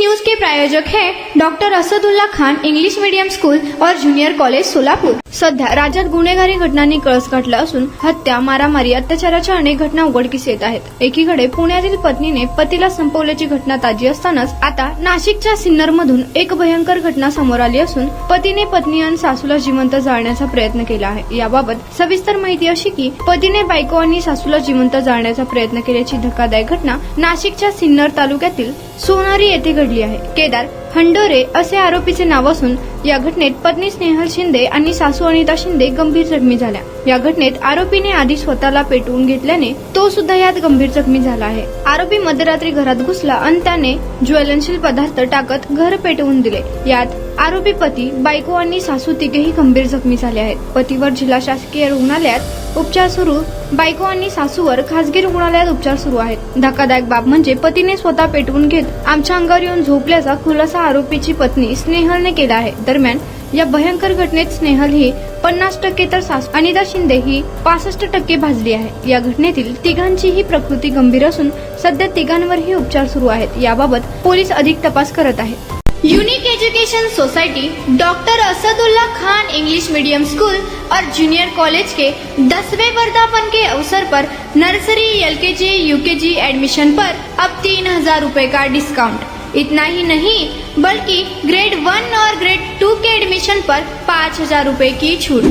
News के प्रायोजक हैं doctor Asadullah Khan English medium school और ज्युनियर कॉलेज सोलापूर। सध्या राज्यात गुन्हेगारी घटनांनी कळस गाठला असून हत्या, मारामारी, अत्याचाराच्या अनेक घटना उघडकीस येत आहेत। एकीकडे पुण्यातील पत्नीने पतीला संपवल्याची घटना ताजी असतानाच आता नाशिकच्या सिन्नरमधून एक भयंकर घटना समोर आली असून पतीने पत्नी आणि सासूला जिवंत जाळण्याचा प्रयत्न केला आहे। याबाबत सविस्तर माहिती अशी की पतीने बायको आणि सासूला जिवंत जाळण्याचा प्रयत्न केल्याची धक्कादायक घटना नाशिकच्या सिन्नर तालुक्यातील सोनारी येथे घडली आहे। केदार हंडोरे असे आरोपीचे नाव असून या घटनेत पत्नी स्नेहल शिंदे आणि सासू अनिता शिंदे गंभीर जखमी झाल्या। या घटनेत आरोपीने आधी स्वतःला पेटवून घेतल्याने तो सुद्धा यात गंभीर जखमी झाला आहे। आरोपी मध्यरात्री घरात घुसला आणि त्याने ज्वलनशील पदार्थ टाकत घर पेटवून दिले। यात आरोपी पती, बायको आणि सासू तिघेही गंभीर जखमी झाले आहेत। पतीवर जिल्हा शासकीय रुग्णालयात उपचार सुरू, बायको आणि सासूवर खासगी रुग्णालयात उपचार सुरू आहेत। धक्कादायक बाब म्हणजे पतीने स्वतः पेटवून घेत आमच्या अंगावर येऊन झोपल्याचा खुलासा आरोपीची पत्नी स्नेहलने केला आहे। दरम्यान या भयंकर घटनेत स्नेहल ही 50% तर सासू अनिता शिंदे ही 65% भाजली आहे। या घटनेतील तिघांचीही प्रकृती गंभीर असून सध्या तिघांवरही उपचार सुरू आहेत। याबाबत पोलीस अधिक तपास करत आहेत। Unique education society doctor Asadullah Khan English medium school और जूनियर कॉलेज के 10वें वर्धापन के अवसर पर नर्सरी, LKG, UKG एडमिशन पर अब 3000 रुपए का डिस्काउंट। इतना ही नहीं बल्कि ग्रेड 1 और ग्रेड 2 के एडमिशन पर 5000 रुपए की छूट।